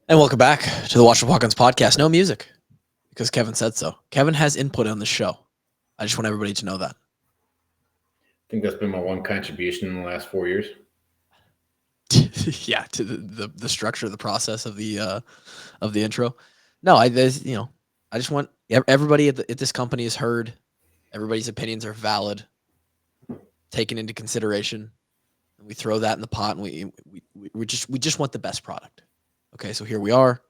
And welcome back to the Watch the Hawkeyes podcast. No music because Kevin said so. Kevin has input on the show. I just want everybody to know that. I think that's been my one contribution in the last 4 years. Yeah, to the structure, the process of the intro. No, I just want everybody at this company is heard. Everybody's opinions are valid, taken into consideration. And we throw that in the pot, and we just want the best product. Okay, so here we are.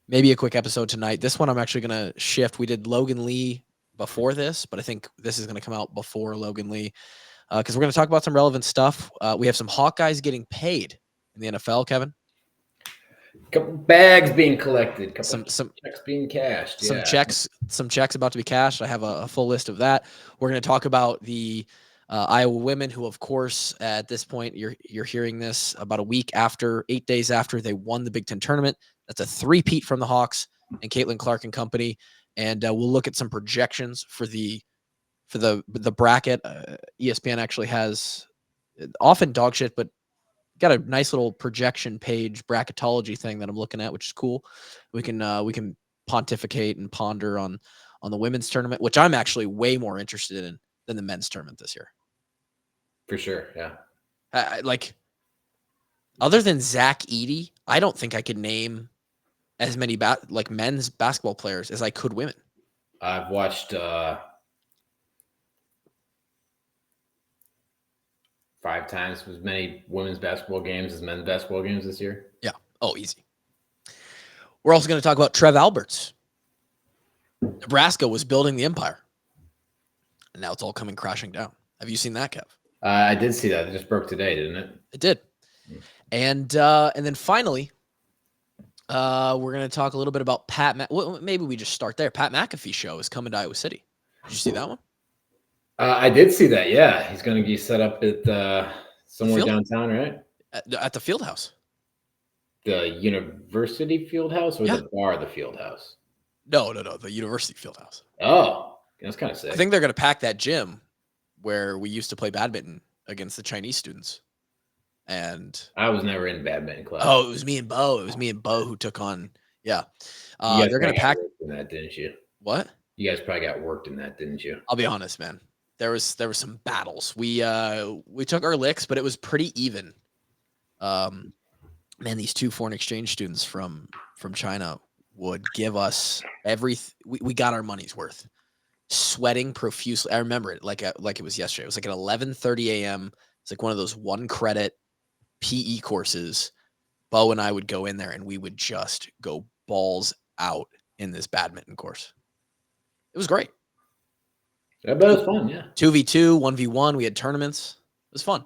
Maybe a quick episode tonight. This one I'm actually going to shift. We did Logan Lee before this, but I think this is going to come out before Logan Lee because we're going to talk about some relevant stuff. We have some Hawkeyes getting paid in the NFL, Kevin. Couple bags being collected, Some checks being cashed. Some checks about to be cashed. I have a full list of that. We're going to talk about the Iowa women, who, of course, at this point, you're hearing this about 8 days after they won the Big Ten tournament. That's a three-peat from the Hawks and Caitlin Clark and company. And we'll look at some projections for the bracket. ESPN actually has often dog shit, but got a nice little projection page bracketology thing that I'm looking at, which is cool. We can pontificate and ponder on the women's tournament, which I'm actually way more interested in than the men's tournament this year. For sure, yeah. Other than Zach Edey, I don't think I could name as many men's basketball players as I could women. I've watched 5 times as many women's basketball games as men's basketball games this year. Yeah. Oh, easy. We're also going to talk about Trev Alberts. Nebraska was building the empire, and now it's all coming crashing down. Have you seen that, Kev? I did see that. It just broke today, didn't it? It did. And then finally, we're going to talk a little bit about maybe we just start there. Pat McAfee show is coming to Iowa City. Did you see that one? I did see that. Yeah, he's going to be set up at somewhere downtown, right? At the fieldhouse. The university fieldhouse or the bar of the fieldhouse? No, the university fieldhouse. Oh, that's kind of sick. I think they're going to pack that gym where we used to play badminton against the Chinese students. And I was never in badminton class. Oh, it was me and Bo. Who took on. Yeah. They're going to pack in that, didn't you? What? You guys probably got worked in that, didn't you? I'll be honest, man. There was some battles. We took our licks, but it was pretty even. Man, these 2 foreign exchange students from China would give us we got our money's worth. Sweating profusely. I remember it like it was yesterday. It was like at 11:30 a.m. It's like one of those 1-credit PE courses. Bo and I would go in there and we would just go balls out in this badminton course. It was great. I bet it was fun, yeah. 2v2, 1v1. We had tournaments. It was fun.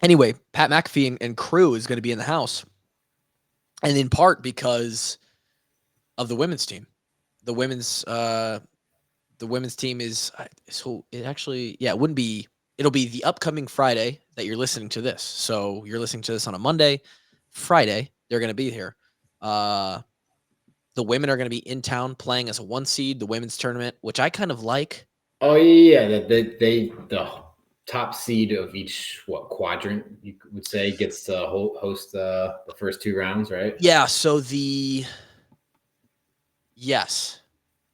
Anyway, Pat McAfee and crew is going to be in the house. And in part because of the women's team. The women's team is so it actually, yeah, it'll be the upcoming Friday that you're listening to this. So you're listening to this on a Monday. Friday, they're going to be here. The women are going to be in town playing as a 1 seed, the women's tournament, which I kind of like. Oh yeah, the top seed of each quadrant, you would say, gets to host the first 2 rounds, right? Yeah. So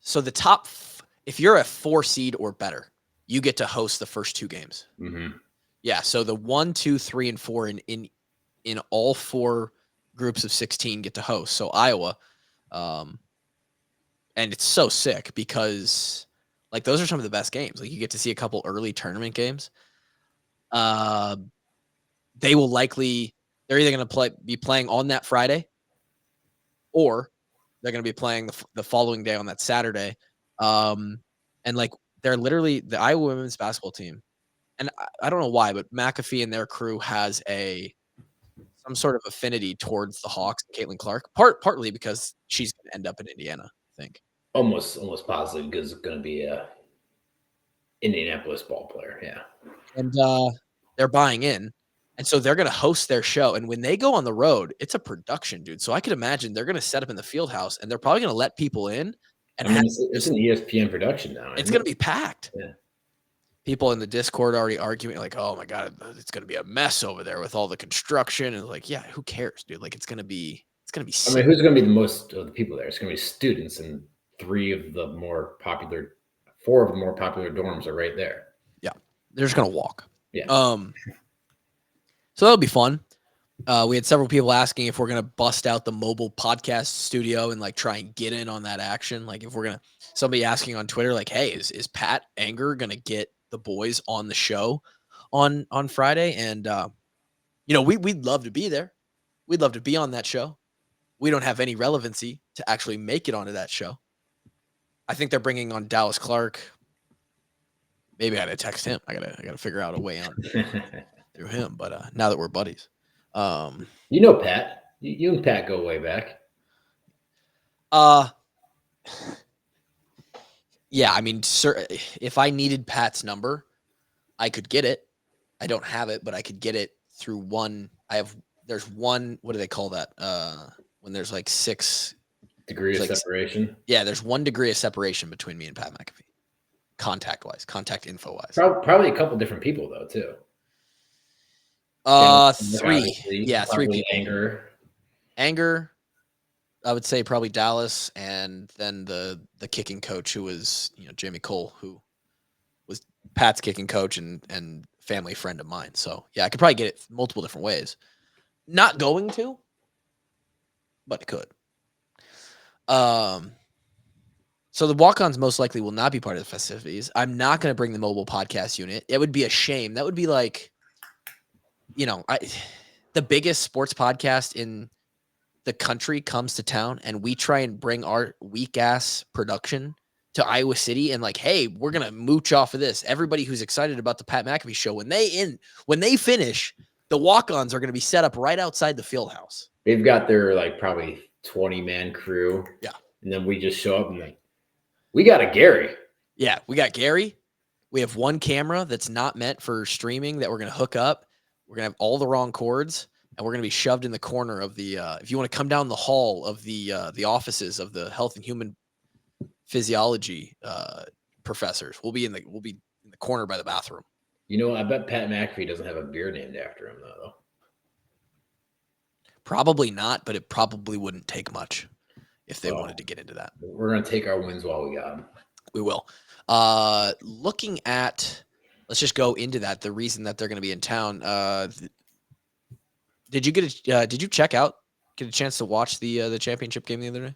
So the top, if you're a 4 seed or better, you get to host the first 2 games. Mm-hmm. Yeah. So the 1, 2, 3, and 4 in all 4 groups of 16 get to host. So Iowa, and it's so sick because like those are some of the best games. Like you get to see a couple early tournament games. They will they're either going to be playing on that Friday, or they're going to be playing the following day on that Saturday. And like they're literally the Iowa women's basketball team. And I don't know why, but McAfee and their crew has some sort of affinity towards the Hawks and Caitlin Clark, partly because she's going to end up in Indiana, I think. Almost positive because it's going to be a Indianapolis ball player, yeah. And they're buying in. And so they're going to host their show. And when they go on the road, it's a production, dude. So I could imagine they're going to set up in the field house and they're probably going to let people in. And it's an ESPN production now. It's going to be packed. Yeah. People in the Discord already arguing like, oh my God, it's going to be a mess over there with all the construction. And like, yeah, who cares, dude? Like, it's going to be I mean, sick. who's going to be the most of the people there? It's going to be students, and four of the more popular dorms are right there. Yeah. They're just going to walk. Yeah. So that'll be fun. We had several people asking if we're going to bust out the mobile podcast studio and like try and get in on that action. Like if we're going to, somebody asking on Twitter, like, hey, is Pat Anger going to get the boys on the show on Friday? And, we'd love to be there. We'd love to be on that show. We don't have any relevancy to actually make it onto that show. I think they're bringing on Dallas Clark. Maybe I got to text him. I gotta figure out a way on through him. But now that we're buddies, Pat, you and Pat go way back. Yeah. I mean, sir, if I needed Pat's number, I could get it. I don't have it, but I could get it through one. There's one. What do they call that? When there's like 6 degrees of separation. Yeah, there's 1 degree of separation between me and Pat McAfee, contact info wise. Probably a couple different people though too. 3. Yeah, 3 people. Anger. I would say probably Dallas, and then the kicking coach who was Jamie Cole, who was Pat's kicking coach and family friend of mine. So yeah, I could probably get it multiple different ways. Not going to, but it could. So the walk-ons most likely will not be part of the festivities. I'm not going to bring the mobile podcast unit. It would be a shame. That would be like, the biggest sports podcast in the country comes to town, and we try and bring our weak-ass production to Iowa City and like, hey, we're going to mooch off of this. Everybody who's excited about the Pat McAfee show, when they finish, the walk-ons are going to be set up right outside the fieldhouse. They've got their like probably 20-man crew. Yeah. And then we just show up and like, we got a Gary. Yeah, we got Gary. We have one camera that's not meant for streaming that we're going to hook up. We're going to have all the wrong cords, and we're going to be shoved in the corner of the if you want to come down the hall of the offices of the health and human physiology professors. We'll be in the corner by the bathroom. I bet Pat McAfee doesn't have a beer named after him though. Probably not, but it probably wouldn't take much if they wanted to get into that. We're going to take our wins while we got them. We will. Looking at, let's just go into that. The reason that they're going to be in town. Did you get a chance to watch the championship game the other day?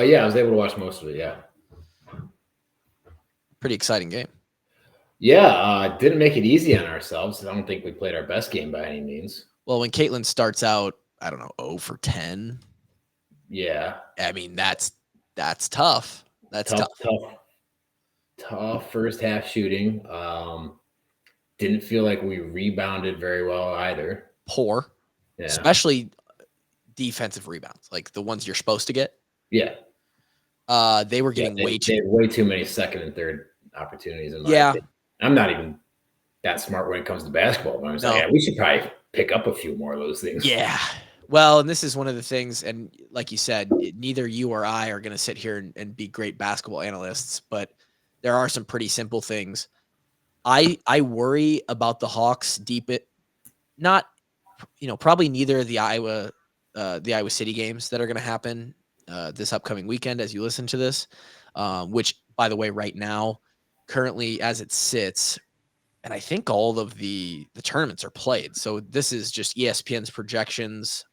Yeah, I was able to watch most of it. Yeah. Pretty exciting game. Yeah. Didn't make it easy on ourselves. I don't think we played our best game by any means. Well, when Caitlin starts out, I don't know, 0 for 10. Yeah. I mean, that's tough. That's tough first half shooting. Didn't feel like we rebounded very well either. Poor. Yeah. Especially defensive rebounds, like the ones you're supposed to get. Yeah. They were getting way too many second and third opportunities in my opinion. I'm not even that smart when it comes to basketball, but I was like, yeah, we should probably pick up a few more of those things. Yeah. Well, and this is one of the things, and like you said, neither you or I are going to sit here and be great basketball analysts, but there are some pretty simple things. I worry about the Hawks probably neither of the Iowa City games that are going to happen this upcoming weekend as you listen to this, which, by the way, right now, currently as it sits, and I think all of the tournaments are played. So this is just ESPN's projections.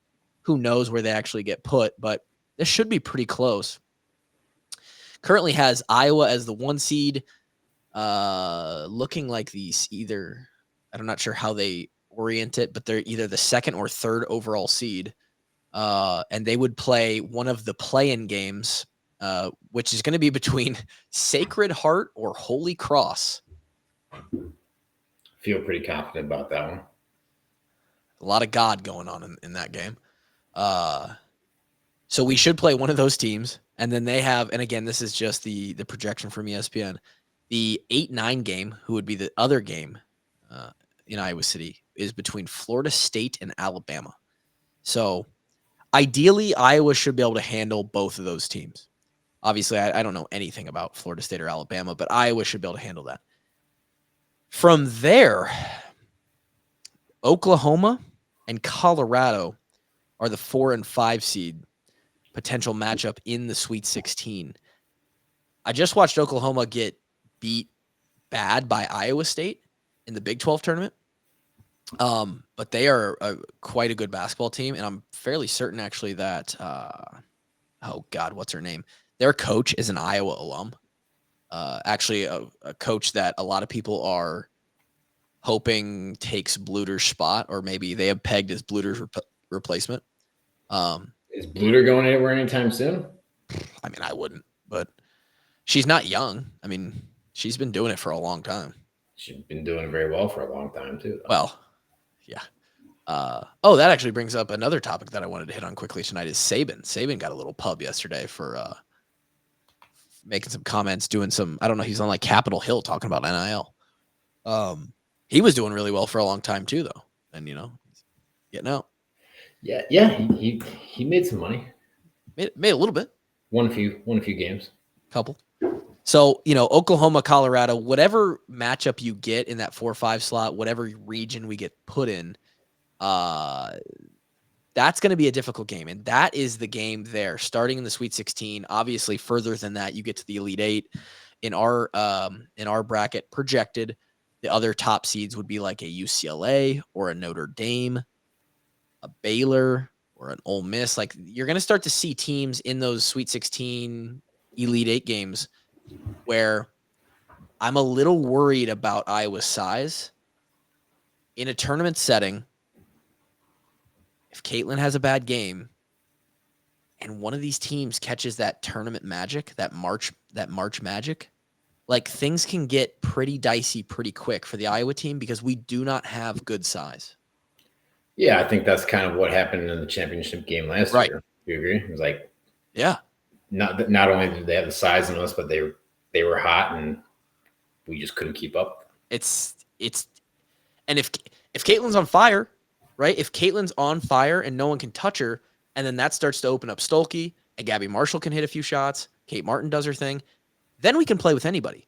Who knows where they actually get put, but this should be pretty close. Currently has Iowa as the 1 seed, looking like these either, I'm not sure how they orient it, but they're either the 2nd or 3rd overall seed. And they would play one of the play-in games, which is going to be between Sacred Heart or Holy Cross. Feel pretty confident about that one. A lot of God going on in that game. So we should play one of those teams. And then they have, and again, this is just the projection from ESPN, the 8-9 game, who would be the other game in Iowa City, is between Florida State and Alabama. So ideally, Iowa should be able to handle both of those teams. Obviously, I don't know anything about Florida State or Alabama, but Iowa should be able to handle that. From there, Oklahoma and Colorado are the 4 and 5 seed potential matchup in the Sweet 16. I just watched Oklahoma get beat bad by Iowa State in the Big 12 tournament. But they are quite a good basketball team, and I'm fairly certain actually that oh God, what's her name? Their coach is an Iowa alum. Actually, a coach that a lot of people are hoping takes Bluder's spot, or maybe they have pegged as Bluder's replacement. Is Bluder going anywhere anytime soon? I mean, I wouldn't, but she's not young. I mean, she's been doing it for a long time. She's been doing it very well for a long time too, though. Well, yeah. That actually brings up another topic that I wanted to hit on quickly tonight is Saban. Saban got a little pub yesterday for making some comments, doing some, I don't know, he's on like Capitol Hill talking about NIL. He was doing really well for a long time too, though. And, you know, getting out. Yeah, he made some money. Made a little bit. Won a few games. Couple. So, you know, Oklahoma, Colorado, whatever matchup you get in that 4-5 slot, whatever region we get put in, that's going to be a difficult game. And that is the game there, starting in the Sweet 16. Obviously, further than that, you get to the Elite 8. In our bracket projected, the other top seeds would be like a UCLA or a Notre Dame, a Baylor or an Ole Miss. Like, you're going to start to see teams in those Sweet 16 Elite 8 games where I'm a little worried about Iowa's size in a tournament setting. If Caitlin has a bad game and one of these teams catches that tournament magic, that March magic, like, things can get pretty dicey pretty quick for the Iowa team because we do not have good size. Yeah, I think that's kind of what happened in the championship game last year. You agree? It was like, yeah, not only did they have the size in us, but they were hot and we just couldn't keep up. And if Caitlin's on fire, right? If Caitlin's on fire and no one can touch her, and then that starts to open up Stolke, and Gabby Marshall can hit a few shots, Kate Martin does her thing, then we can play with anybody.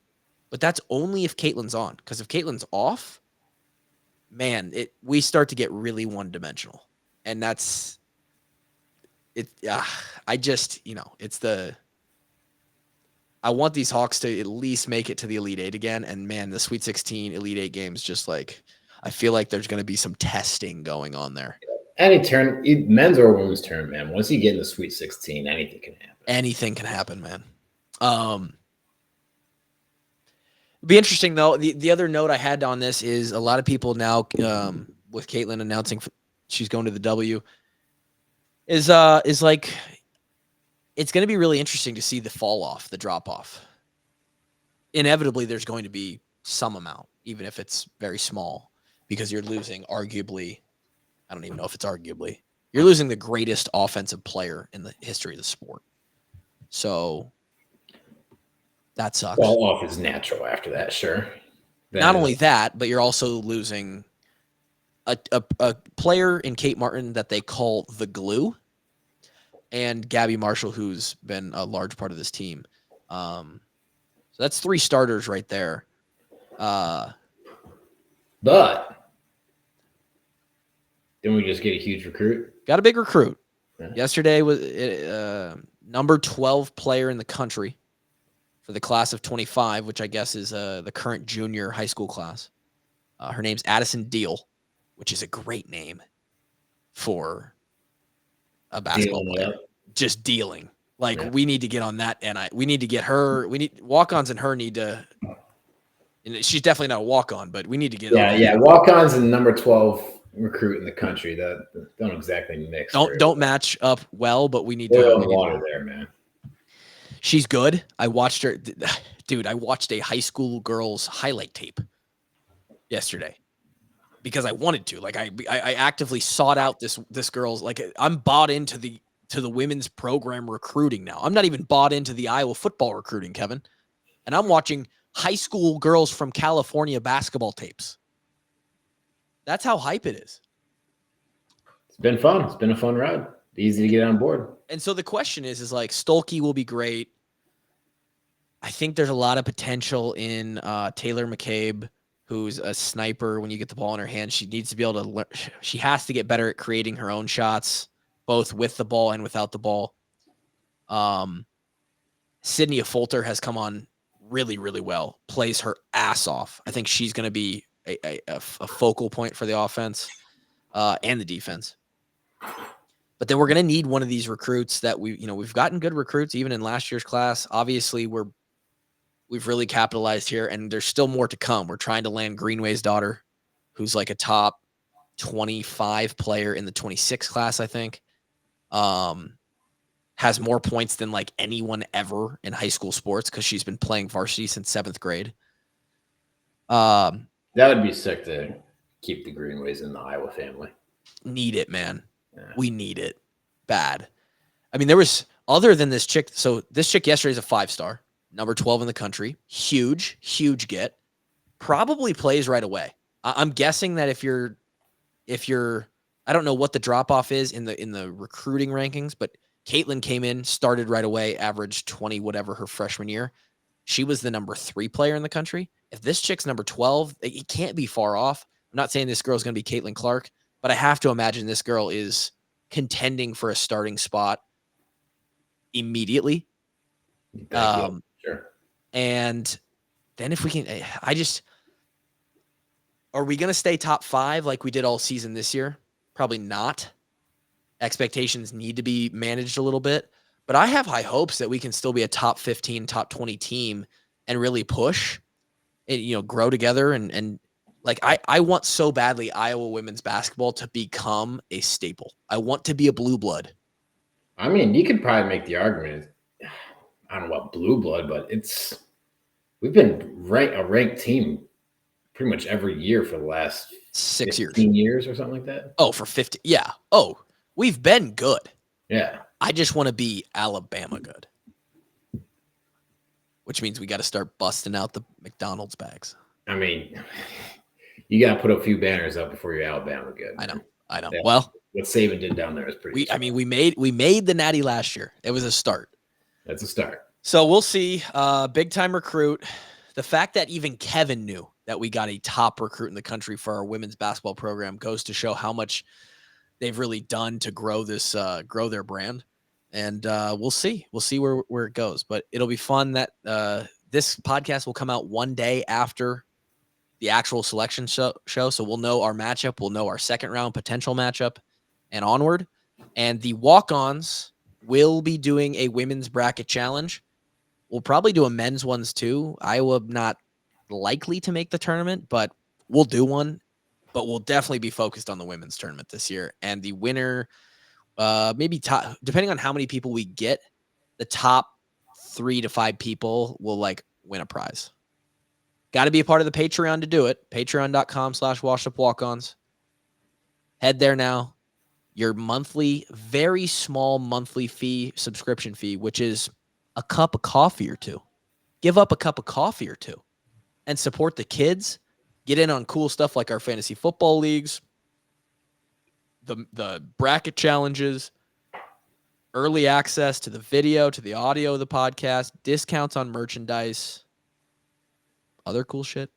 But that's only if Caitlin's on. Because if Caitlin's off, man, we start to get really one-dimensional. And that's it. I just, you know, I want these Hawks to at least make it to the Elite 8 again. And man, the Sweet 16 Elite 8 games, just like, I feel like there's going to be some testing going on there. Any turn, men's or women's turn, man. Once you get in the Sweet 16, anything can happen. Anything can happen, man. It'd be interesting though. The other note I had on this is a lot of people now, with Caitlin announcing she's going to the W, is like, it's going to be really interesting to see the fall off, the drop off. Inevitably, there's going to be some amount, even if it's very small, because you're losing arguably, I don't even know if it's arguably, you're losing the greatest offensive player in the history of the sport. So that sucks. Fall off is natural after that, sure. Then, not only that, but you're also losing a player in Kate Martin that they call the glue, and Gabby Marshall, who's been a large part of this team. So that's 3 starters right there. But didn't we just get a huge recruit? Got a big recruit. Yeah. Yesterday was number 12 player in the country for the class of 25, which I guess is the current junior high school class. Her name's Addison Deal, which is a great name for a basketball player. Just dealing. Like, we need to get on that, and we need to get her. We need walk-ons, and her need to. And she's definitely not a walk-on, but we need to get. Yeah. Walk-ons and number 12 recruit in the country that don't exactly mix. Don't match up well, but we need to. Oil in the water there, man. She's good. I watched her, dude. I watched a high school girl's highlight tape yesterday because I wanted to. Like, I actively sought out this girl's. Like, I'm bought into the women's program recruiting now. I'm not even bought into the Iowa football recruiting, Kevin, and I'm watching high school girls from California basketball tapes. That's how hype it is. It's been fun. It's been a fun ride. Easy to get on board. And so the question is like, Stolke will be great. I think there's a lot of potential in Taylor McCabe. who's a sniper when you get the ball in her hand. She needs to be able to learn. She has to get better at creating her own shots, both with the ball and without the ball. Sydney Folter has come on really, really well, plays her ass off. I think she's going to be a focal point for the offense and the defense. But then we're going to need one of these recruits that we've gotten good recruits even in last year's class. Obviously, we've really capitalized here, and there's still more to come. We're trying to land Greenway's daughter, who's like a top 25 player in the 26 class, I think. Has more points than like anyone ever in high school sports because she's been playing varsity since 7th grade. That would be sick to keep the Greenways in the Iowa family. Need it, man. Yeah. We need it bad. I mean, there was other than this chick. So this chick yesterday is a 5-star, number 12 in the country. Huge get. Probably plays right away. I'm guessing that if you're, I don't know what the drop off is in the recruiting rankings, but Caitlin came in, started right away, averaged 20, whatever her freshman year. She was the number 3 player in the country. If this chick's number 12, it can't be far off. I'm not saying this girl's going to be Caitlin Clark, but I have to imagine this girl is contending for a starting spot immediately. Sure. And then if we can, are we going to stay top 5 like we did all season this year? Probably not. Expectations need to be managed a little bit, but I have high hopes that we can still be a top 15, top 20 team and really push and, grow together. And like, I want so badly Iowa women's basketball to become a staple. I want to be a blue blood. I mean, you could probably make the argument. I don't know about blue blood, but we've been a ranked team pretty much every year for the last 6 years, 15 years or something like that. Oh, for 50. Yeah. Oh, we've been good. Yeah. I just want to be Alabama good, which means we got to start busting out the McDonald's bags. I mean, you got to put a few banners up before you're Alabama good. I know. Yeah. Well, what Saban did down there is pretty. We made the Natty last year. It was a start. That's a start. So we'll see. Big time recruit. The fact that even Kevin knew that we got a top recruit in the country for our women's basketball program goes to show how much they've really done to grow grow their brand. And we'll see. We'll see where it goes. But it'll be fun that this podcast will come out one day after the actual selection show. So we'll know our matchup. We'll know our second round potential matchup and onward. And the walk-ons will be doing a women's bracket challenge. We'll probably do a men's ones too. Iowa not likely to make the tournament, but we'll do one. But we'll definitely be focused on the women's tournament this year. And the winner, maybe top, depending on how many people we get, the top 3 to 5 people will win a prize. Got to be a part of the Patreon to do it. Patreon.com/washedupwalkons. Head there now. Your monthly, very small monthly fee, subscription fee, which is a cup of coffee or two. Give up a cup of coffee or two and support the kids. Get in on cool stuff like our fantasy football leagues, the bracket challenges, early access to the video, to the audio of the podcast, discounts on merchandise, other cool shit.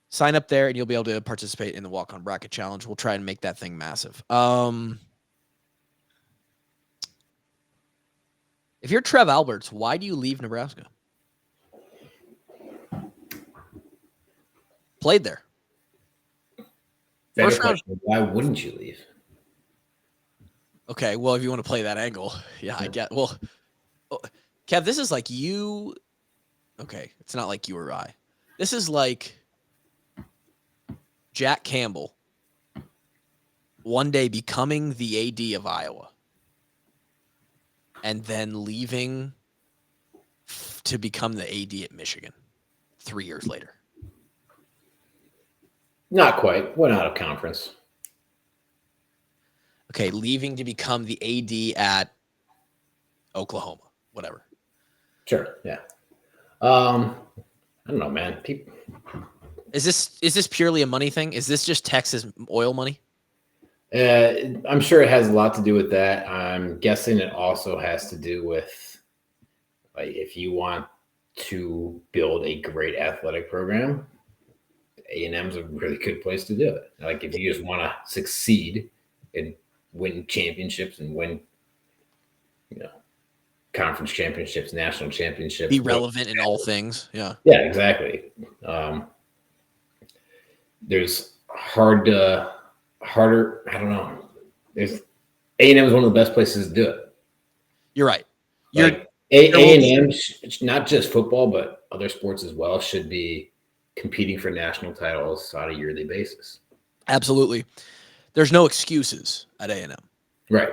Sign up there and you'll be able to participate in the walk-on bracket challenge. We'll try and make that thing massive. If you're Trev Alberts, why do you leave Nebraska? Played there. Better question, why wouldn't you leave? Okay, well, if you want to play that angle, yeah, I get. Well, Kev, this is like you. Okay, it's not like you or I. This is like Jack Campbell one day becoming the AD of Iowa and then leaving to become the AD at Michigan 3 years later. Not quite. Went out of conference. Okay, leaving to become the AD at Oklahoma, whatever. Sure, yeah. I don't know, man. Is this purely a money thing? Is this just Texas oil money? I'm sure it has a lot to do with that. I'm guessing it also has to do with if you want to build a great athletic program, A&M's a really good place to do it. Like if you just want to succeed and win championships and win, conference championships, national championships, Be relevant in all things. Yeah. Yeah, exactly. There's harder. I don't know. There's A&M is one of the best places to do it. You're right. Like A&M, not just football, but other sports as well, should be competing for national titles on a yearly basis. Absolutely. There's no excuses at A&M. Right.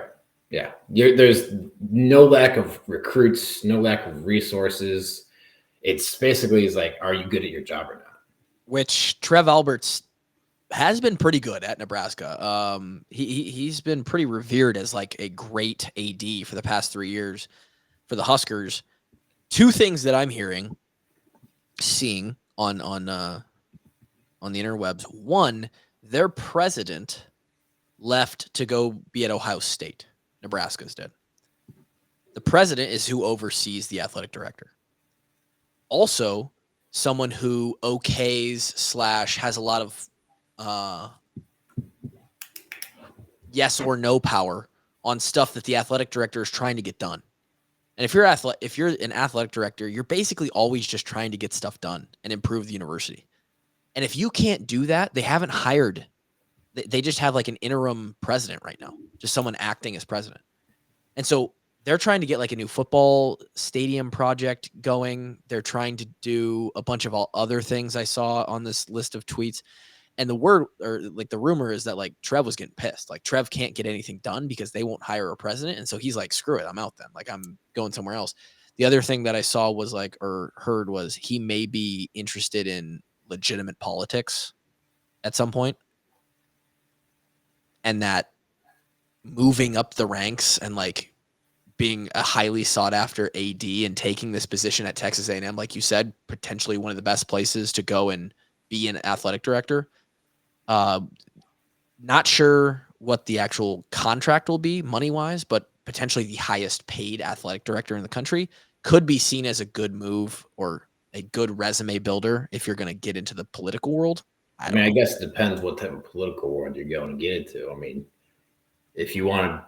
Yeah. There's no lack of recruits, no lack of resources. It's basically like, are you good at your job or not? Which Trev Alberts has been pretty good at Nebraska. He's been pretty revered as like a great AD for the past 3 years for the Huskers. Two things that I'm seeing on the interwebs. One, their president left to go be at Ohio State. Nebraska's did. The president is who oversees the athletic director. Also, someone who okays / has a lot of yes or no power on stuff that the athletic director is trying to get done. And if you're an athletic director, you're basically always just trying to get stuff done and improve the university. And if you can't do that, they haven't hired. They just have like an interim president right now, just someone acting as president. And so they're trying to get like a new football stadium project going. They're trying to do a bunch of other things I saw on this list of tweets. And the rumor is that like Trev was getting pissed. Like Trev can't get anything done because they won't hire a president. And so he's like, screw it, I'm out then. Like I'm going somewhere else. The other thing that I saw was heard was he may be interested in legitimate politics at some point. And that moving up the ranks and like being a highly sought after AD and taking this position at Texas A&M, like you said, potentially one of the best places to go and be an athletic director. Not sure what the actual contract will be money-wise, but potentially the highest paid athletic director in the country could be seen as a good move or a good resume builder if you're going to get into the political world. I guess it depends what type of political world you're going to get into. I mean, if you want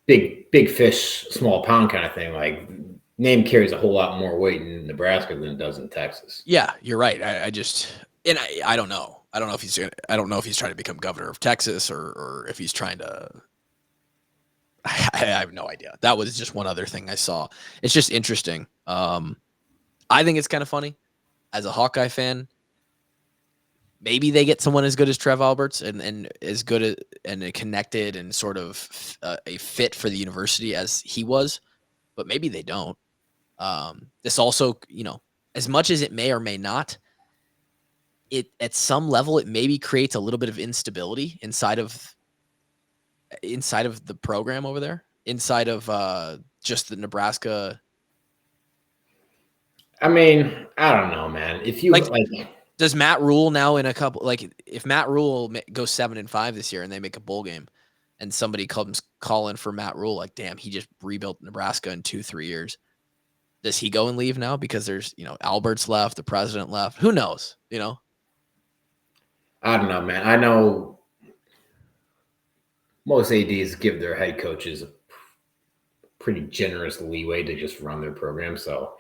big fish, small pond kind of thing, like name carries a whole lot more weight in Nebraska than it does in Texas. Yeah, you're right. I don't know. I don't know if he's trying to become governor of Texas or if he's trying to. I have no idea. That was just one other thing I saw. It's just interesting. I think it's kind of funny as a Hawkeye fan. Maybe they get someone as good as Trev Alberts and as good and connected and sort of a fit for the university as he was, but maybe they don't. This also, as much as it may or may not, it at some level it maybe creates a little bit of instability inside of the program over there, inside of just the Nebraska. I mean, I don't know, man. If you does Matt Rule now in a couple, like if Matt Rule goes 7-5 this year and they make a bowl game and somebody comes calling for Matt Rule, like, damn, he just rebuilt Nebraska in 2-3 years. Does he go and leave now? Because there's, Alberts left, the president left. Who knows? I don't know, man. I know most ADs give their head coaches a pretty generous leeway to just run their program. So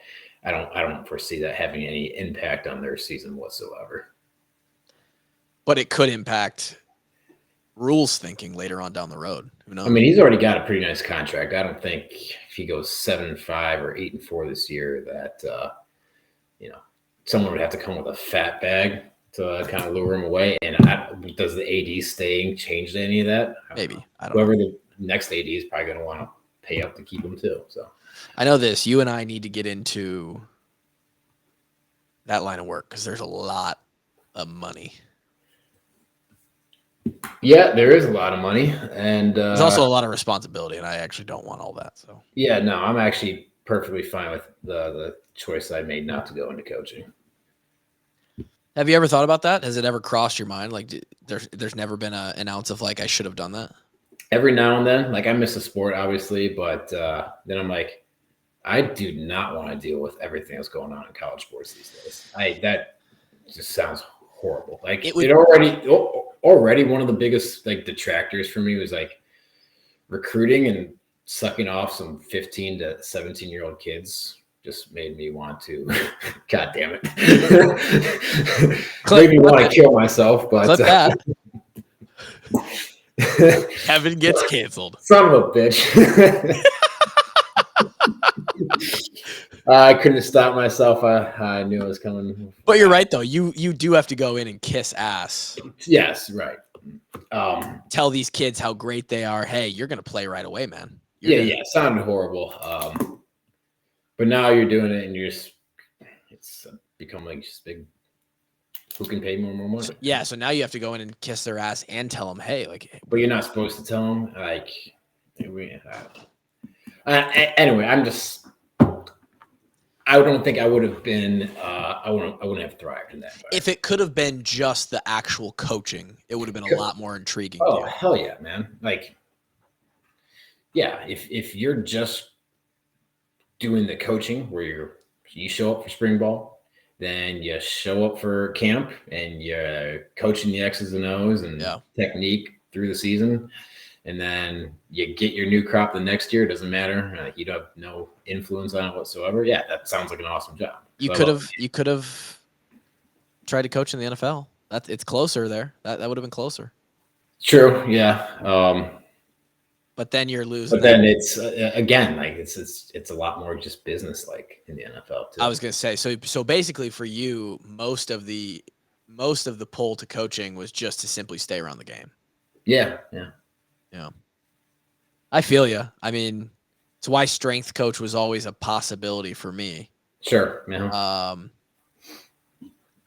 I don't foresee that having any impact on their season whatsoever. But it could impact Rule's thinking later on down the road. Who knows? I mean, he's already got a pretty nice contract. I don't think if he goes 7-5 or 8-4 this year that someone would have to come with a fat bag to kind of lure him away. And does the AD staying change any of that? Maybe. Whoever the next AD is probably going to want to pay up to keep him too. So I know this. You and I need to get into that line of work because there's a lot of money. Yeah, there is a lot of money, and there's also a lot of responsibility, and I actually don't want all that. So yeah, no, I'm actually perfectly fine with the choice I made not to go into coaching. Have you ever thought about that? Has it ever crossed your mind? Like, there's never been an ounce of like, I should have done that? Every now and then, like I miss the sport, obviously, but then I'm like, I do not want to deal with everything that's going on in college sports these days. That just sounds horrible. Like it already one of the biggest like detractors for me was like recruiting and sucking off some 15 to 17-year-old kids just made me want to God damn it. Made me want to kill myself, but clip that. Kevin gets canceled. Son of a bitch. I couldn't stop myself. I knew it was coming. But you're right, though. You do have to go in and kiss ass. Yes, right. Tell these kids how great they are. Hey, you're going to play right away, man. It sounded horrible. But now you're doing it, and it's become like just big. Who can pay more money? So now you have to go in and kiss their ass and tell them, hey, like. But you're not supposed to tell them, like. Anyway, I don't think I would have been. I wouldn't have thrived in that. If it could have been just the actual coaching, it would have been a lot more intriguing. Oh hell yeah, man! Like, yeah, if you're just doing the coaching where you show up for spring ball, then you show up for camp and you're coaching the X's and O's and technique through the season. And then you get your new crop the next year. It doesn't matter. You have no influence on it whatsoever. Yeah, that sounds like an awesome job. You could have tried to coach in the NFL. It's closer there. That would have been closer. True. Yeah. But then you're losing. But then it's again like it's a lot more just business like in the NFL too. I was gonna say so basically for you, most of the pull to coaching was just to simply stay around the game. Yeah. I feel you. I mean, it's why strength coach was always a possibility for me. Sure. Yeah.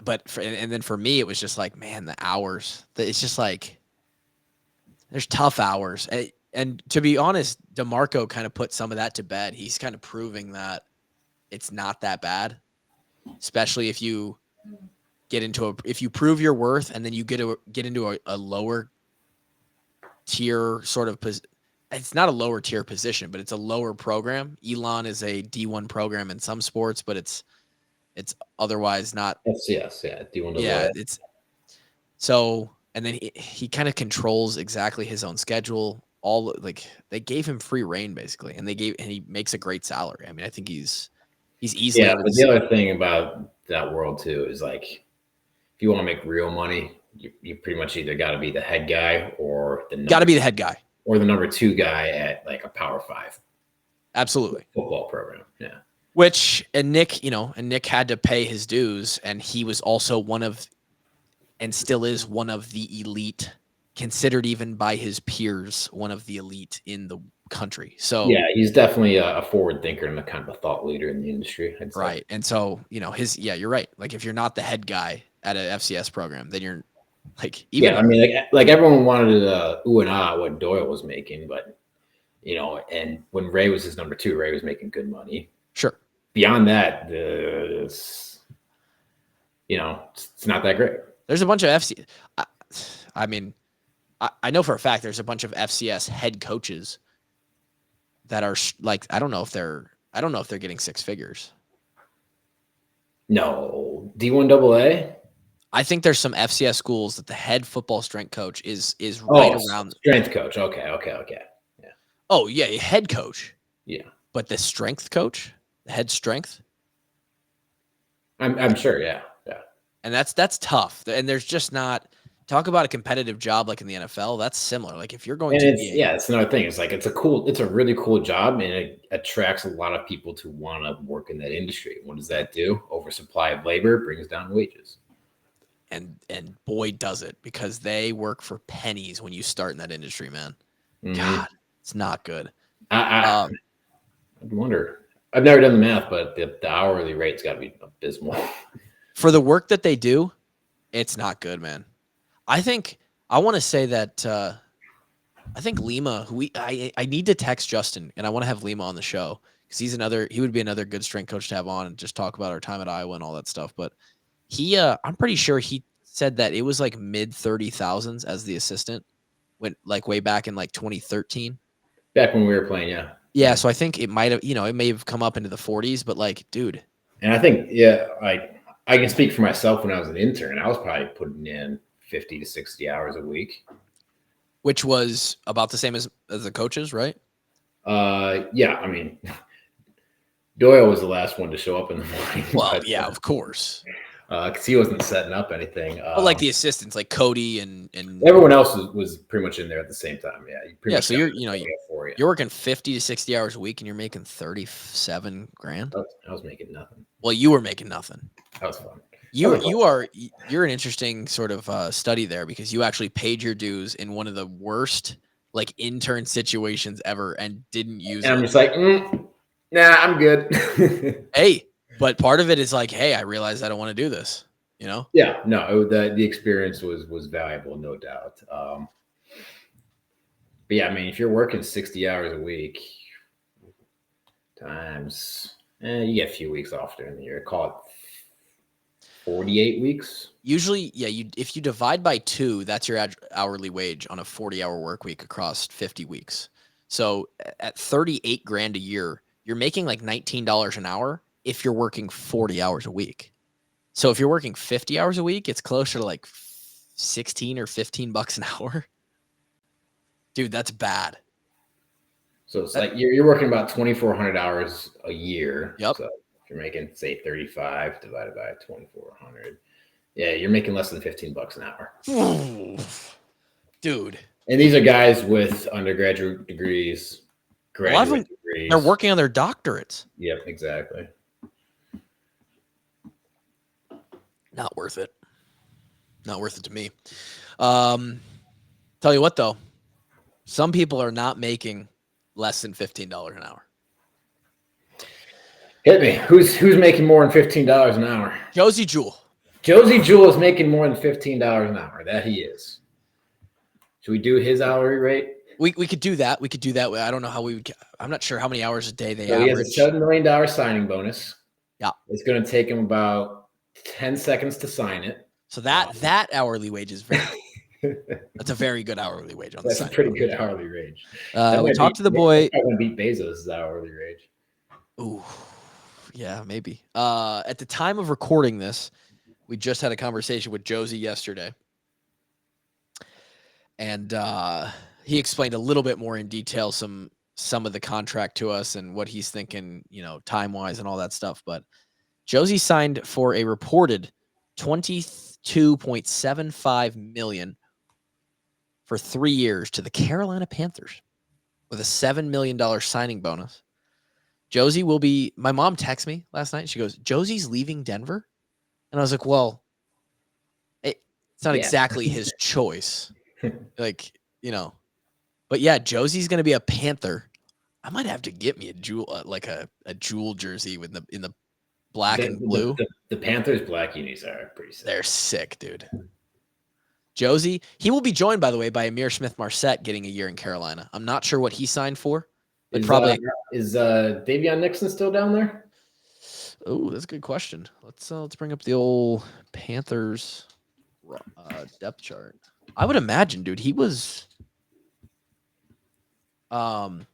But then for me, it was just like, man, the hours. It's just like there's tough hours. And to be honest, DeMarco kind of put some of that to bed. He's kind of proving that it's not that bad, especially if you if you prove your worth and then you get into a lower tier sort of it's not a lower tier position, but it's a lower program. Elon is a D1 program in some sports, but it's otherwise not. FCS, yeah, D1. Yeah, it's so, and then he kind of controls exactly his own schedule. They gave him free reign basically, and he makes a great salary. I mean, I think he's easily. Yeah, but the other thing about that world too is like, if you want to make real money, you pretty much either got to be the head guy or the head guy or the number 2 guy at like a Power 5. Absolutely. Football program. Yeah. And Nick had to pay his dues, and he was also and still is one of the elite, considered even by his peers, one of the elite in the country. So yeah, he's definitely a forward thinker and a kind of a thought leader in the industry. Right. And so, you're right. Like if you're not the head guy at an FCS program, then you're like, I mean, like everyone wanted ooh and ah what Doyle was making, but and when Ray was his number 2, Ray was making good money. Sure. Beyond that, it's not that great. There's a bunch of FCS. I mean, I know for a fact there's a bunch of FCS head coaches that are like, I don't know if they're getting 6 figures. No, D1AA. I think there's some FCS schools that the head football strength coach is right around strength coach. Okay. Yeah. Oh yeah, head coach. Yeah. But the strength coach, the head strength. I'm sure. Yeah. And that's tough. And there's just not. Talk about a competitive job like in the NFL. That's similar. Like if you're going it's another thing. It's like it's a really cool job, and it attracts a lot of people to want to work in that industry. What does that do? Oversupply of labor brings down wages. And boy does it, because they work for pennies when you start in that industry, man. Mm-hmm. God, it's not good. I wonder. I've never done the math, but the hourly rate's got to be abysmal. For the work that they do, it's not good, man. I want to say that I think Lima, who I need to text Justin, and I want to have Lima on the show because he would be another good strength coach to have on and just talk about our time at Iowa and all that stuff. But I'm pretty sure he said that it was like mid 30,000s as the assistant, went like way back in like 2013. Back when we were playing, yeah. Yeah, so I think it might have, it may have come up into the 40s, but like, dude. And I think, yeah, like I can speak for myself. When I was an intern, I was probably putting in 50 to 60 hours a week. Which was about the same as the coaches, right? Yeah, I mean, Doyle was the last one to show up in the morning. Well, but, yeah, of course. Because he wasn't setting up anything. But like the assistants, like Cody and everyone else was pretty much in there at the same time. Yeah, so you're working 50 to 60 hours a week, and you're making 37 grand. I was making nothing. Well, you were making nothing. That was fun. You're an interesting sort of study there, because you actually paid your dues in one of the worst like intern situations ever and didn't use it. I'm just like, nah, I'm good. Hey, but part of it is like, hey, I realized I don't want to do this. Yeah, no, the experience was valuable, no doubt. But yeah, I mean, if you're working 60 hours a week times, you get a few weeks off during the year. Call it 48 weeks. Usually, yeah, if you divide by 2, that's your hourly wage on a 40-hour work week across 50 weeks. So at 38 grand a year, you're making like $19 an hour if you're working 40 hours a week. So if you're working 50 hours a week, it's closer to like 16 or 15 bucks an hour. Dude, that's bad. So it's like you're working about 2,400 hours a year. Yep. So if you're making, say, 35 divided by 2,400, yeah, you're making less than 15 bucks an hour. Dude. And these are guys with undergraduate degrees, graduate degrees. They're working on their doctorates. Yep, exactly. Not worth it. Not worth it to me. Tell you what, though. Some people are not making less than $15 an hour. Hit me. Who's making more than $15 an hour? Josie Jewell. Josie Jewell is making more than $15 an hour. That he is. Should we do his hourly rate? We could do that. We could do that. I don't know how we would. I'm not sure how many hours a day they average. He has a $7 million signing bonus. Yeah. It's going to take him about 10 seconds to sign it. So that hourly wage is very that's a very good hourly wage. That's a pretty good hourly wage. We talked to the boy. I'm going to beat Bezos' hourly wage. Ooh, yeah, maybe. At the time of recording this, we just had a conversation with Josie yesterday. And he explained a little bit more in detail some of the contract to us and what he's thinking, time-wise and all that stuff. But Josie signed for a reported $22.75 million for 3 years to the Carolina Panthers with a $7 million signing bonus. Josie will be, my mom texted me last night. She goes, Josie's leaving Denver? And I was like, well, it's not exactly his choice. But yeah, Josie's going to be a Panther. I might have to get me a Jewel, like a Jewel jersey in the black and blue. The Panthers black unis are pretty sick. They're sick, dude. Josie, he will be joined, by the way, by Amir Smith-Marset getting a year in Carolina. I'm not sure what he signed for, but probably is Davion Nixon still down there? Oh, that's a good question. Let's bring up the old Panthers depth chart. I would imagine, dude, he was. But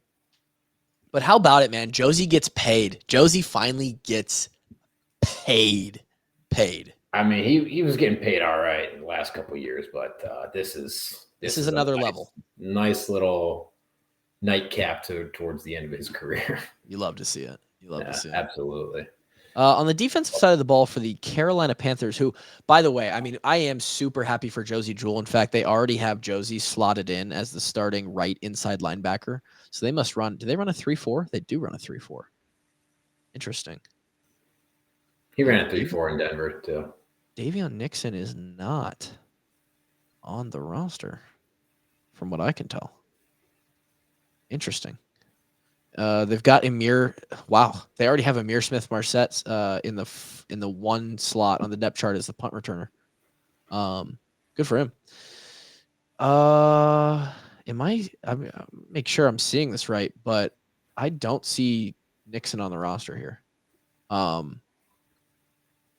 how about it, man? Josie gets paid. Josie finally gets paid. I mean, he was getting paid all right in the last couple of years, but this is another level. Nice little nightcap towards the end of his career. You love to see it. To see it. Absolutely. On the defensive side of the ball for the Carolina Panthers, who, by the way, I mean, I am super happy for Josie Jewell. In fact, they already have Josie slotted in as the starting right inside linebacker. So they must run. Do they run a 3-4? They do run a 3-4. Interesting. He ran a 3-4 in Denver, too. Davion Nixon is not on the roster, from what I can tell. Interesting. They've got Amir. Wow, they already have Amir Smith-Marset in the one slot on the depth chart as the punt returner. Good for him. I'll make sure I'm seeing this right, but I don't see Nixon on the roster here. But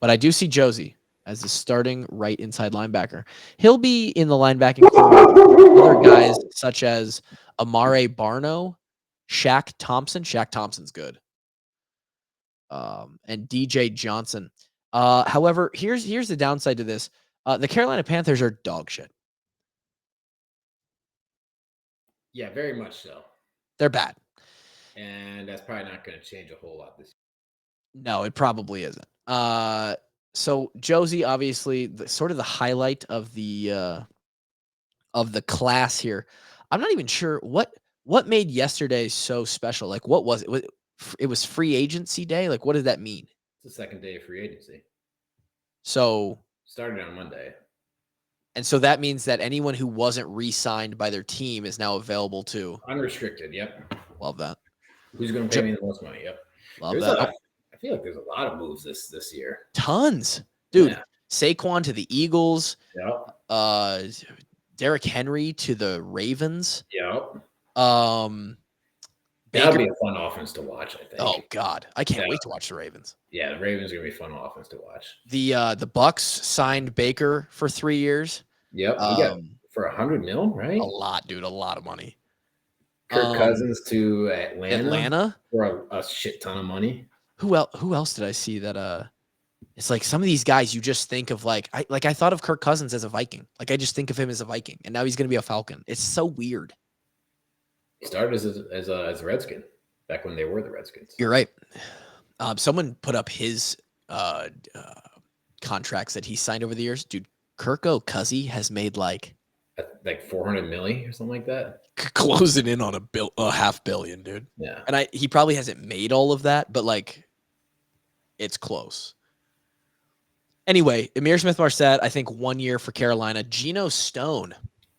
I do see Josie as the starting right inside linebacker. He'll be in the linebacking core with other guys such as Amare Barno Shaq Thompson. Shaq Thompson's good. And DJ Johnson. However, here's the downside to this. The Carolina Panthers are dog shit. Yeah, very much so. They're bad. And that's probably not going to change a whole lot this year. No, it probably isn't. So Josie, obviously, sort of the highlight of the class here. I'm not even sure what made yesterday so special. Like, what was it? It was free agency day. Like, what did that mean? It's the second day of free agency. So started on Monday. And so that means that anyone who wasn't re-signed by their team is now available to unrestricted. Yep. Love that. Who's going to pay me the most money? Yep. Love that. I feel like there's a lot of moves this year. Tons, dude. Yeah. Saquon to the Eagles. Yep. Derrick Henry to the Ravens. Yep. That'll be a fun offense to watch, I think. Oh God, I can't wait to watch the Ravens. Yeah, the Ravens are gonna be a fun offense to watch. The Bucks signed Baker for 3 years. Yep, he got for $100 million, right? A lot, dude. A lot of money. Kirk Cousins to Atlanta for a shit ton of money. Who else did I see that? It's like some of these guys you just think of I thought of Kirk Cousins as a Viking. Like I just think of him as a Viking, and now he's gonna be a Falcon. It's so weird. He started as a Redskin back when they were the Redskins. You're right. Someone put up his contracts that he signed over the years. Dude, Kirko Cousy has made like $400 million or something like that. Closing in on a $500 million, dude. Yeah. And he probably hasn't made all of that, but like it's close. Anyway, Amir Smith-Marset, I think 1 year for Carolina. Geno Stone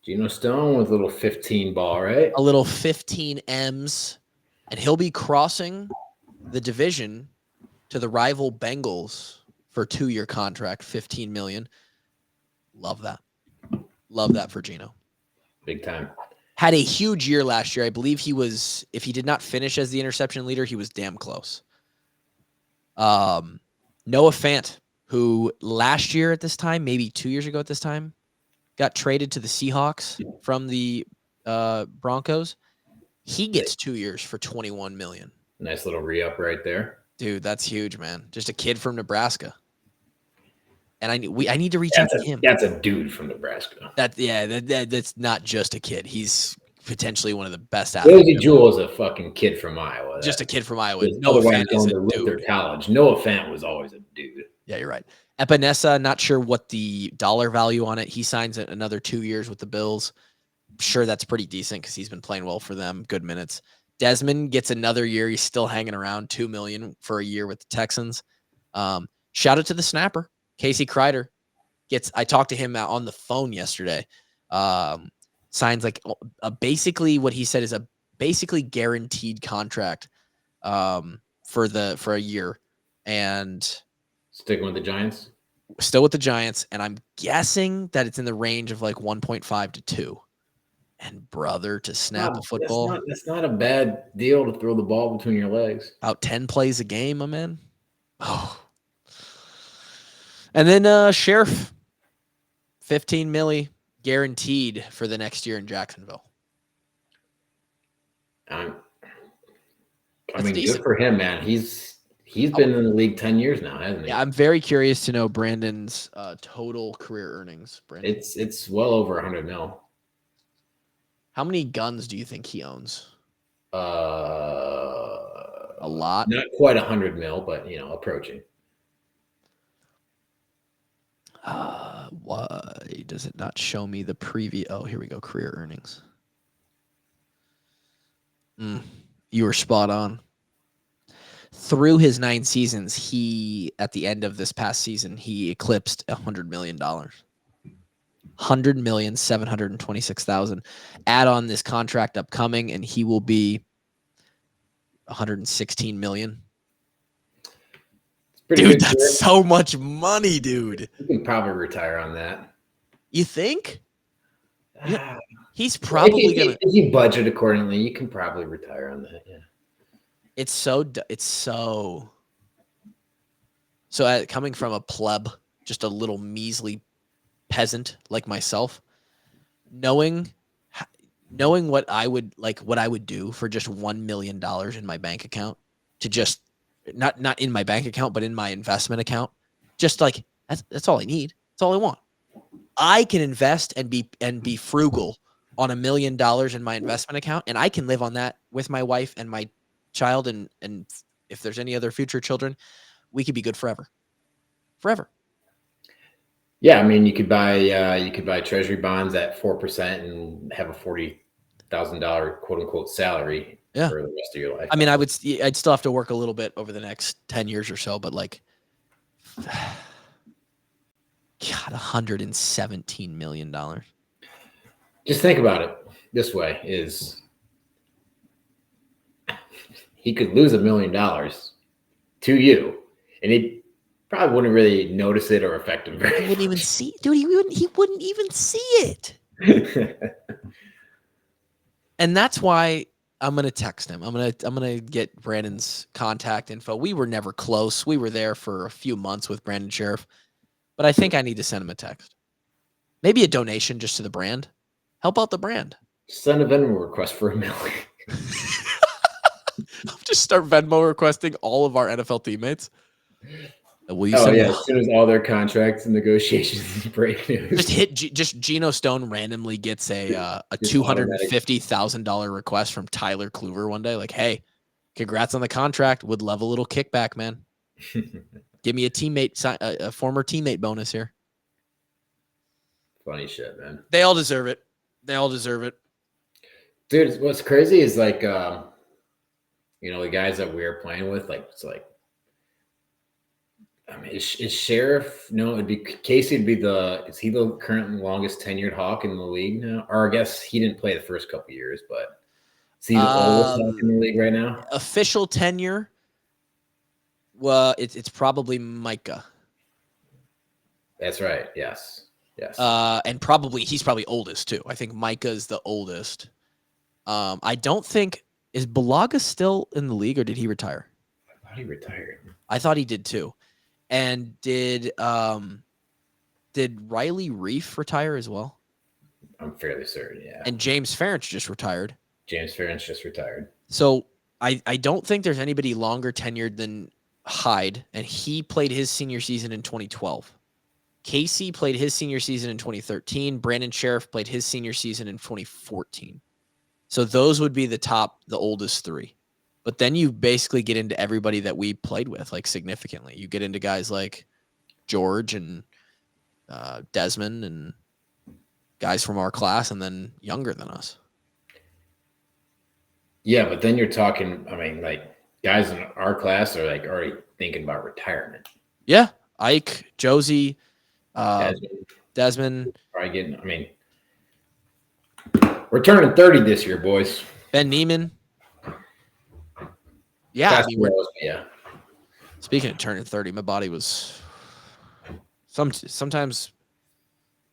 with a little 15 ball, right? A little 15 M's. And he'll be crossing the division to the rival Bengals for a 2-year contract, $15 million. Love that. Love that for Geno. Big time. Had a huge year last year. I believe he was, if he did not finish as the interception leader, he was damn close. Noah Fant, who last year at this time, maybe 2 years ago at this time, got traded to the Seahawks from the Broncos. He gets 2 years for $21 million. Nice little re-up right there. Dude, that's huge, man. Just a kid from Nebraska. And I need to reach out to him. That's a dude from Nebraska. That's not just a kid. He's potentially one of the best athletes. Rosie Jewell is a fucking kid from Iowa. Just a kid from Iowa. Noah Fant is a dude. College. Noah Fant was always a dude. Yeah, you're right. Epinesa, not sure what the dollar value on it. He signs another 2 years with the Bills. Sure, that's pretty decent because he's been playing well for them. Good minutes. Desmond gets another year. He's still hanging around. $2 million for a year with the Texans. Shout out to the snapper, Casey Kreider. I talked to him on the phone yesterday. Signs like basically what he said is a basically guaranteed contract for a year, and sticking with the Giants. Still with the Giants, and I'm guessing that it's in the range of like 1.5 to 2. And brother, to snap a football. That's not a bad deal to throw the ball between your legs. About 10 plays a game, my man. Oh. And then Sheriff, 15 milli guaranteed for the next year in Jacksonville. I mean, good for him, man. He's been in the league 10 years now, hasn't he? Yeah, I'm very curious to know Brandon's total career earnings. Brandon. It's well over $100 million. How many guns do you think he owns? A lot. Not quite $100 million, but approaching. Why does it not show me the preview? Oh, here we go. Career earnings. You were spot on. Through his 9 seasons, at the end of this past season, he eclipsed $100 million. $100,726,000. Add on this contract upcoming, and he will be $116 million. Dude, that's so much money, dude. You can probably retire on that. You think? He's probably gonna. If you budget accordingly, you can probably retire on that. Yeah. It's so coming from a pleb, just a little measly peasant like myself, knowing knowing what I would do for just $1 million in my bank account, to just not in my bank account, but in my investment account, just like that's all I need. That's all I want. I can invest and be frugal on $1 million in my investment account, and I can live on that with my wife and my child, and if there's any other future children, we could be good forever. Yeah, I mean, you could buy treasury bonds at 4% and have a $40,000 quote unquote salary for the rest of your life. I mean, I'd still have to work a little bit over the next 10 years or so, but like, God, $117 million. Just think about it this way: is he could lose $1 million to you, and he probably wouldn't really notice it or affect him very He wouldn't even see, dude. He wouldn't even see it. And that's why I'm gonna text him. I'm gonna get Brandon's contact info. We were never close. We were there for a few months with Brandon Sheriff, but I think I need to send him a text. Maybe a donation just to the brand. Help out the brand. Send a Venmo request for $1 million. I'll just start Venmo requesting all of our NFL teammates. Will you As soon as all their contracts and negotiations break news. Just Geno Stone randomly gets a $250,000 request from Tyler Kluver one day. Like, hey, congrats on the contract. Would love a little kickback, man. Give me a former teammate bonus here. Funny shit, man. They all deserve it. Dude, what's crazy is like, the guys that we're playing with, like, it's like, I mean, is Sheriff? No, it'd be Casey. Is he the current longest tenured Hawk in the league now? Or I guess he didn't play the first couple of years, but is he the oldest Hawk in the league right now? Official tenure. Well, it's probably Micah. That's right. Yes. And he's probably oldest too. I think Micah's the oldest. I don't think, is Bulaga still in the league, or did he retire? I thought he retired. I thought he did too. And did Riley Reef retire as well? I'm fairly certain, yeah. And James Ferentz just retired. So I don't think there's anybody longer tenured than Hyde, and he played his senior season in 2012. Casey played his senior season in 2013. Brandon Sheriff played his senior season in 2014. So those would be the oldest three. But then you basically get into everybody that we played with, like, significantly. You get into guys like George and Desmond and guys from our class, and then younger than us. Yeah, but then you're talking, I mean, like, guys in our class are like already thinking about retirement. Yeah. Ike, Josie, Desmond. Probably getting, I mean, we're turning 30 this year, boys. Ben Neiman. Yeah, I mean, Speaking of turning 30, my body was sometimes.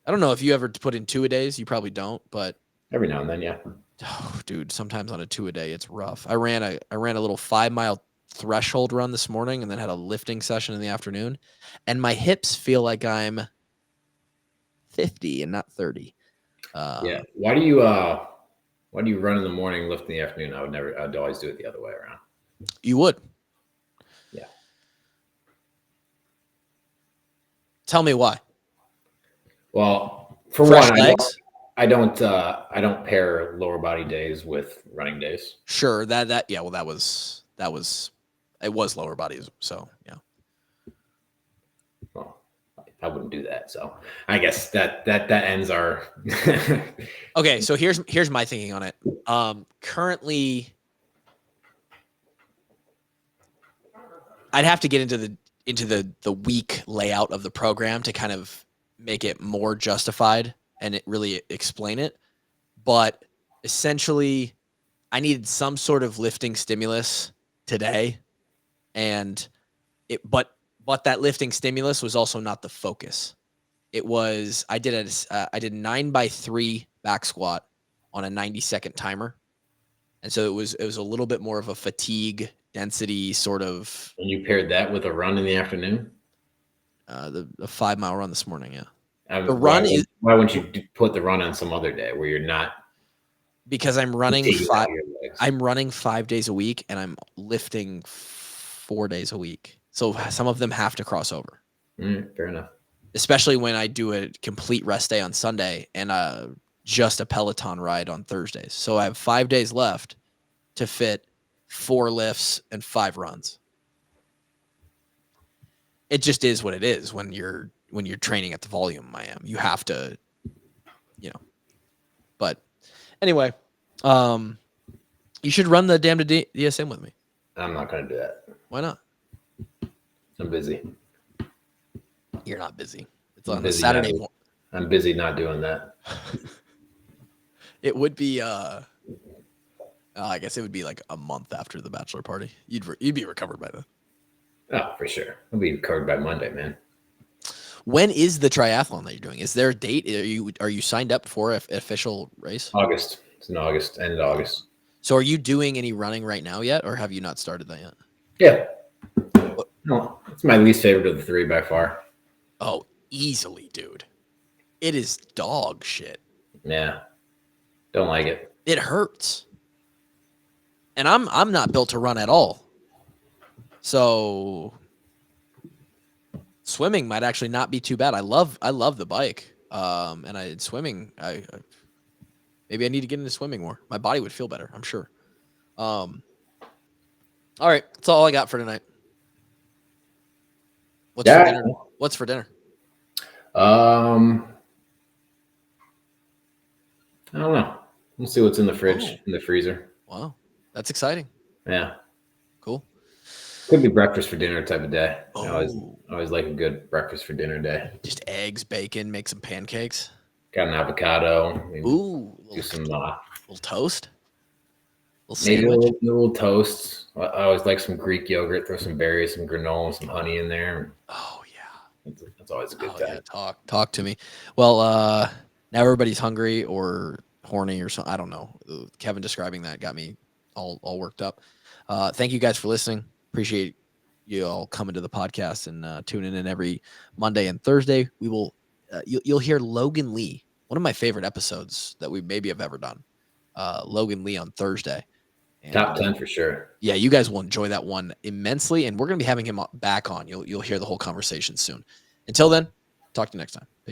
I don't know if you ever put in 2-a-days. You probably don't, but every now and then, yeah. Oh, dude, sometimes on a 2-a-day, it's rough. I ran a little 5-mile threshold run this morning, and then had a lifting session in the afternoon, and my hips feel like I'm 50 and not 30. Yeah. Why do you run in the morning, lift in the afternoon? I'd always do it the other way around. You would. Yeah. Tell me why. Well, for fresh one, legs. I don't pair lower body days with running days. Sure. That was it was lower bodies. So yeah. Well, I wouldn't do that. So I guess that ends our. Okay. So here's my thinking on it. Currently, I'd have to get into the week layout of the program to kind of make it more justified and it really explain it. But essentially, I needed some sort of lifting stimulus today, but that lifting stimulus was also not the focus. It was I did 9x3 back squat on a 90-second timer, and so it was a little bit more of a fatigue density sort of. And you paired that with a run in the afternoon? The 5-mile run this morning, yeah. Why wouldn't you put the run on some other day where you're not because I'm running Take you out of your legs. I'm running 5 days a week, and I'm lifting 4 days a week. So some of them have to cross over. Fair enough. Especially when I do a complete rest day on Sunday and just a Peloton ride on Thursdays. So I have 5 days left to fit 4 lifts and 5 runs. It just is what it is when you're training at the volume I am. You have to, But anyway, you should run the damn DSM with me. I'm not going to do that. Why not? I'm busy. You're not busy. It's on a Saturday. I'm busy not doing that. It would be I guess it would be like a month after the bachelor party. You'd be recovered by then. Oh, for sure. I'll be recovered by Monday, man. When is the triathlon that you're doing? Is there a date? Are you signed up for an official race? August. It's in August, end of August. So are you doing any running right now yet, or have you not started that yet? Yeah. No, it's my least favorite of the 3 by far. Oh, easily, dude. It is dog shit. Yeah. Don't like it. It hurts. And I'm not built to run at all. So swimming might actually not be too bad. I love the bike. And swimming, maybe I need to get into swimming more. My body would feel better, I'm sure. All right, that's all I got for tonight. What's for dinner? What's for dinner? I don't know. We'll see what's in the fridge, in the freezer. Wow, that's exciting. Yeah. Cool. Could be breakfast for dinner type of day. I always like a good breakfast for dinner day. Just eggs, bacon, make some pancakes. Got an avocado. Ooh. Do some little toast. Maybe a little toast. I always like some Greek yogurt. Throw some berries, some granola, some honey in there. Oh yeah, that's always a good time. Yeah, talk to me. Well, now everybody's hungry or horny or something. I don't know. Kevin describing that got me all worked up. Thank you guys for listening. Appreciate you all coming to the podcast and tuning in every Monday and Thursday. We will. You'll hear Logan Lee, one of my favorite episodes that we maybe have ever done. Logan Lee on Thursday. And, Top 10 for sure. Yeah, you guys will enjoy that one immensely, and we're going to be having him back on. You'll hear the whole conversation soon. Until then, talk to you next time. Peace.